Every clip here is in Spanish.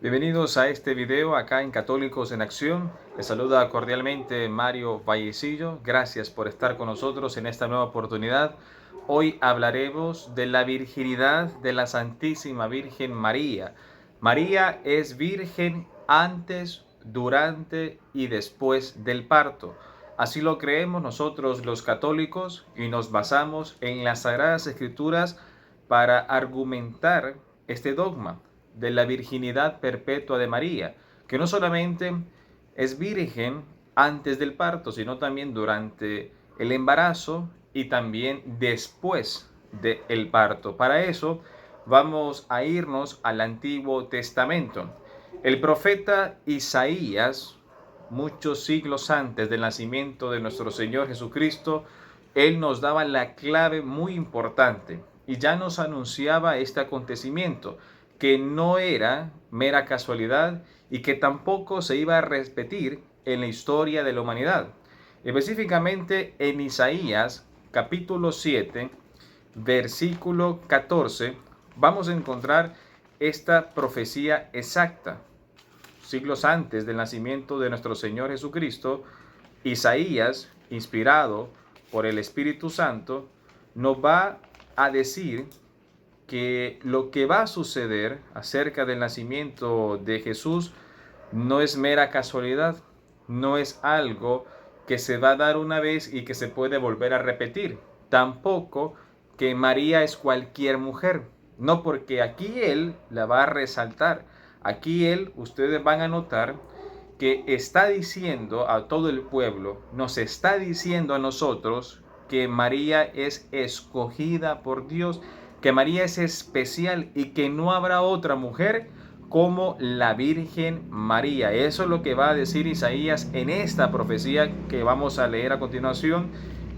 Bienvenidos a este video acá en Católicos en Acción. Les saluda cordialmente Mario Vallecillo. Gracias por estar con nosotros en esta nueva oportunidad. Hoy hablaremos de la virginidad de la Santísima Virgen María. María es virgen antes, durante y después del parto. Así lo creemos nosotros los católicos y nos basamos en las Sagradas Escrituras para argumentar este dogma de la virginidad perpetua de María, que no solamente es virgen antes del parto, sino también durante el embarazo y también después del parto. Para eso vamos a irnos al Antiguo Testamento. El profeta Isaías, muchos siglos antes del nacimiento de nuestro Señor Jesucristo, él nos daba la clave muy importante y ya nos anunciaba este acontecimiento, que no era mera casualidad y que tampoco se iba a repetir en la historia de la humanidad. Específicamente en Isaías capítulo 7, versículo 14, vamos a encontrar esta profecía exacta. Siglos antes del nacimiento de nuestro Señor Jesucristo, Isaías, inspirado por el Espíritu Santo, nos va a decir que lo que va a suceder acerca del nacimiento de Jesús no es mera casualidad, no es algo que se va a dar una vez y que se puede volver a repetir. Tampoco que María es cualquier mujer, no, porque aquí él la va a resaltar. Aquí él, ustedes van a notar que está diciendo a todo el pueblo, nos está diciendo a nosotros que María es escogida por Dios, que María es especial y que no habrá otra mujer como la Virgen María. Eso es lo que va a decir Isaías en esta profecía que vamos a leer a continuación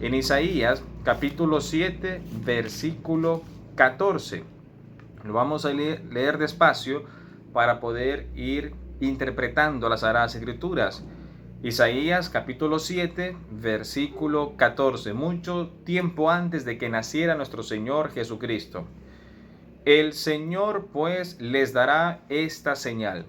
en Isaías capítulo 7 versículo 14. Lo vamos a leer despacio para poder ir interpretando las Sagradas Escrituras. Isaías capítulo 7, versículo 14, mucho tiempo antes de que naciera nuestro Señor Jesucristo. El Señor pues les dará esta señal.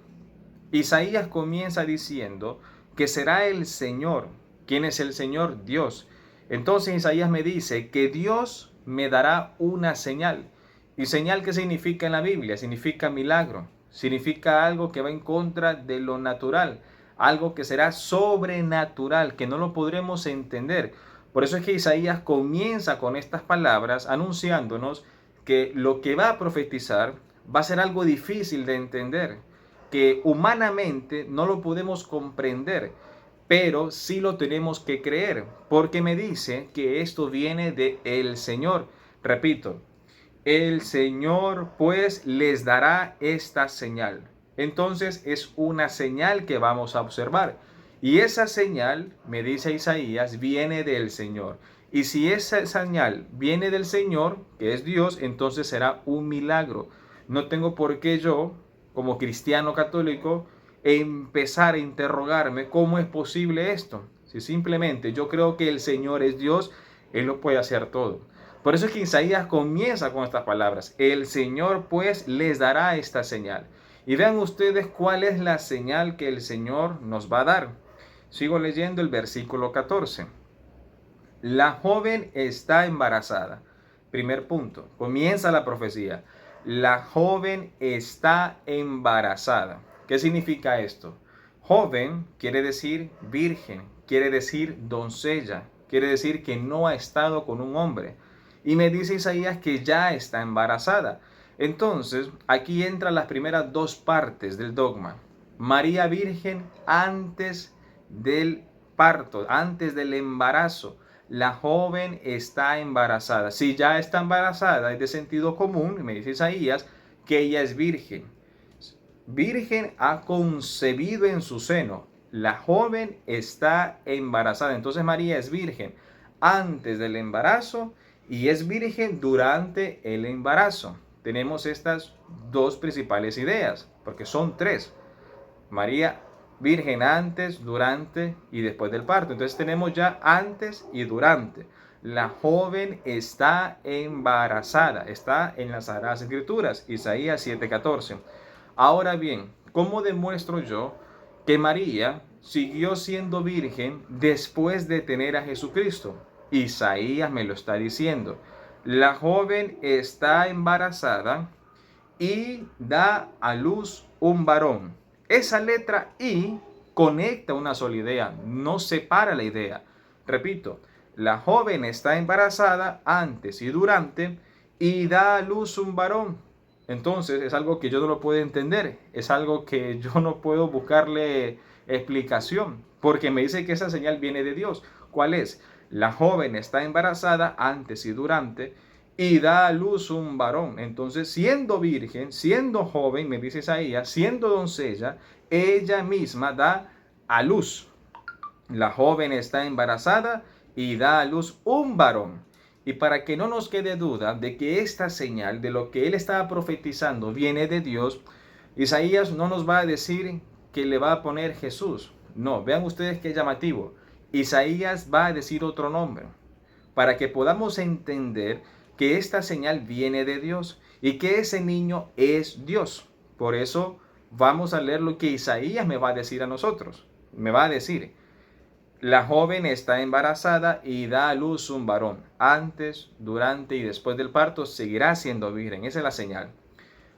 Isaías comienza diciendo que será el Señor. ¿Quién es el Señor? Dios. Entonces Isaías me dice que Dios me dará una señal. ¿Y señal qué significa en la Biblia? Significa milagro. Significa algo que va en contra de lo natural. Algo que será sobrenatural, que no lo podremos entender. Por eso es que Isaías comienza con estas palabras anunciándonos que lo que va a profetizar va a ser algo difícil de entender, que humanamente no lo podemos comprender, pero sí lo tenemos que creer, porque me dice que esto viene de el Señor. Repito, el Señor pues les dará esta señal. Entonces es una señal que vamos a observar. Y esa señal, me dice Isaías, viene del Señor. Y si esa señal viene del Señor, que es Dios, entonces será un milagro. No tengo por qué yo, como cristiano católico, empezar a interrogarme cómo es posible esto. Si simplemente yo creo que el Señor es Dios, Él lo puede hacer todo. Por eso es que Isaías comienza con estas palabras. El Señor pues les dará esta señal. Y vean ustedes cuál es la señal que el Señor nos va a dar. Sigo leyendo el versículo 14. La joven está embarazada. Primer punto. Comienza la profecía. La joven está embarazada. ¿Qué significa esto? Joven quiere decir virgen, quiere decir doncella, quiere decir que no ha estado con un hombre. Y me dice Isaías que ya está embarazada. Entonces, aquí entran las primeras dos partes del dogma. María Virgen antes del parto, antes del embarazo. La joven está embarazada. Si ya está embarazada, es de sentido común, me dice Isaías, que ella es virgen. Virgen ha concebido en su seno. La joven está embarazada. Entonces María es virgen antes del embarazo y es virgen durante el embarazo. Tenemos estas dos principales ideas, porque son tres. María virgen antes, durante y después del parto. Entonces tenemos ya antes y durante. La joven está embarazada, está en las Sagradas Escrituras, Isaías 7:14. Ahora bien, ¿cómo demuestro yo que María siguió siendo virgen después de tener a Jesucristo? Isaías me lo está diciendo. La joven está embarazada y da a luz un varón. Esa letra I conecta una sola idea, no separa la idea. Repito, la joven está embarazada antes y durante y da a luz un varón. Entonces es algo que yo no lo puedo entender, es algo que yo no puedo buscarle explicación, porque me dice que esa señal viene de Dios. ¿Cuál es? La joven está embarazada antes y durante y da a luz un varón. Entonces, siendo virgen, siendo joven, me dice Isaías, siendo doncella, ella misma da a luz. La joven está embarazada y da a luz un varón. Y para que no nos quede duda de que esta señal de lo que él estaba profetizando viene de Dios, Isaías no nos va a decir que le va a poner Jesús. No, vean ustedes qué llamativo. Isaías va a decir otro nombre para que podamos entender que esta señal viene de Dios y que ese niño es Dios. Por eso vamos a leer lo que Isaías me va a decir a nosotros. Me va a decir, la joven está embarazada y da a luz un varón. Antes, durante y después del parto seguirá siendo virgen. Esa es la señal.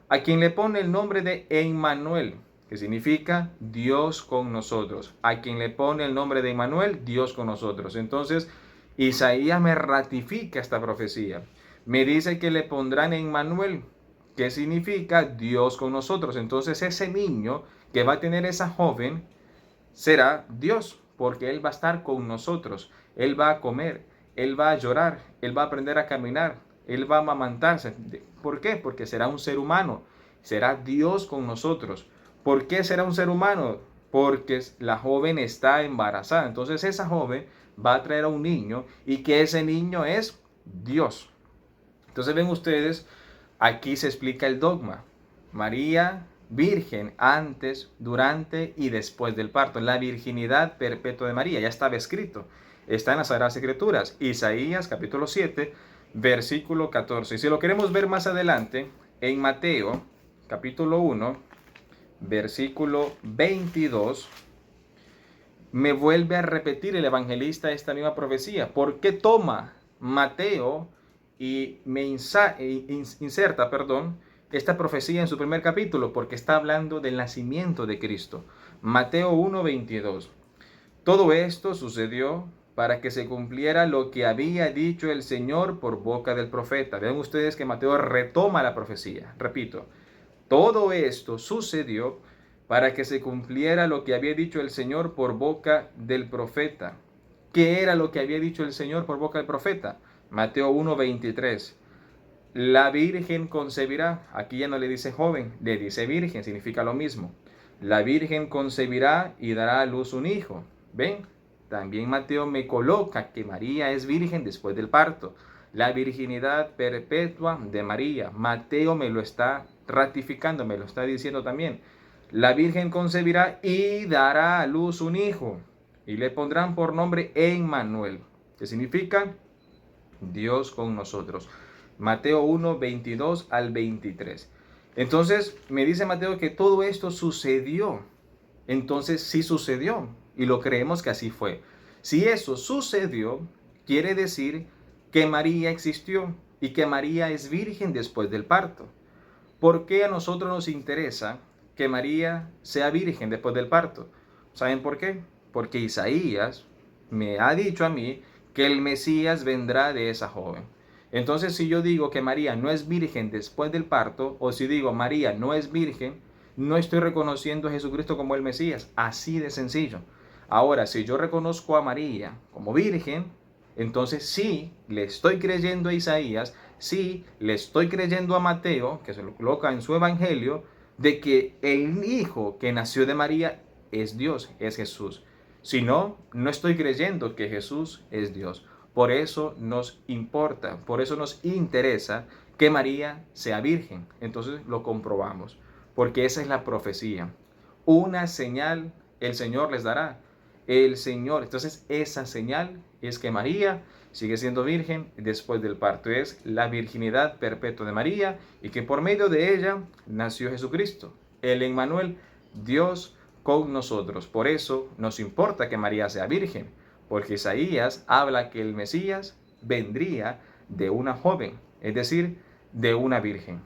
A quien le pone el nombre de Emmanuel, que significa Dios con nosotros. A quien le pone el nombre de Emmanuel, Dios con nosotros. Entonces, Isaías me ratifica esta profecía. Me dice que le pondrán Emmanuel, que significa Dios con nosotros. Entonces, ese niño que va a tener esa joven será Dios, porque Él va a estar con nosotros. Él va a comer, Él va a llorar, Él va a aprender a caminar, Él va a amamantarse. ¿Por qué? Porque será un ser humano, será Dios con nosotros. ¿Por qué será un ser humano? Porque la joven está embarazada. Entonces esa joven va a traer a un niño y que ese niño es Dios. Entonces ven ustedes, aquí se explica el dogma. María virgen antes, durante y después del parto. La virginidad perpetua de María ya estaba escrito. Está en las Sagradas Escrituras. Isaías capítulo 7, versículo 14. Y si lo queremos ver más adelante, en Mateo capítulo 1, versículo 22, me vuelve a repetir el evangelista esta misma profecía. ¿Por qué toma Mateo y me inserta, esta profecía en su primer capítulo? Porque está hablando del nacimiento de Cristo. Mateo 1:22. Todo esto sucedió para que se cumpliera lo que había dicho el Señor por boca del profeta. Vean ustedes que Mateo retoma la profecía. Repito, todo esto sucedió para que se cumpliera lo que había dicho el Señor por boca del profeta. ¿Qué era lo que había dicho el Señor por boca del profeta? Mateo 1:23. La virgen concebirá. Aquí ya no le dice joven, le dice virgen, significa lo mismo. La virgen concebirá y dará a luz un hijo. ¿Ven? También Mateo me coloca que María es virgen después del parto. La virginidad perpetua de María. Mateo me lo está ratificando, me lo está diciendo también. La virgen concebirá y dará a luz un hijo. Y le pondrán por nombre Emmanuel, que significa Dios con nosotros. Mateo 1, 22 al 23. Entonces me dice Mateo que todo esto sucedió. Entonces sí sucedió y lo creemos que así fue. Si eso sucedió, quiere decir que María existió y que María es virgen después del parto. ¿Por qué a nosotros nos interesa que María sea virgen después del parto? ¿Saben por qué? Porque Isaías me ha dicho a mí que el Mesías vendrá de esa joven. Entonces, si yo digo que María no es virgen después del parto, o si digo María no es virgen, no estoy reconociendo a Jesucristo como el Mesías. Así de sencillo. Ahora, si yo reconozco a María como virgen, entonces sí le estoy creyendo a Isaías, sí le estoy creyendo a Mateo, que se lo coloca en su evangelio, de que el hijo que nació de María es Dios, es Jesús. Si no, no estoy creyendo que Jesús es Dios. Por eso nos importa, por eso nos interesa que María sea virgen. Entonces lo comprobamos, porque esa es la profecía. Una señal el Señor les dará. El Señor, entonces esa señal es que María sigue siendo virgen después del parto. Es la virginidad perpetua de María y que por medio de ella nació Jesucristo. El Emmanuel, Dios con nosotros. Por eso nos importa que María sea virgen, porque Isaías habla que el Mesías vendría de una joven, es decir, de una virgen.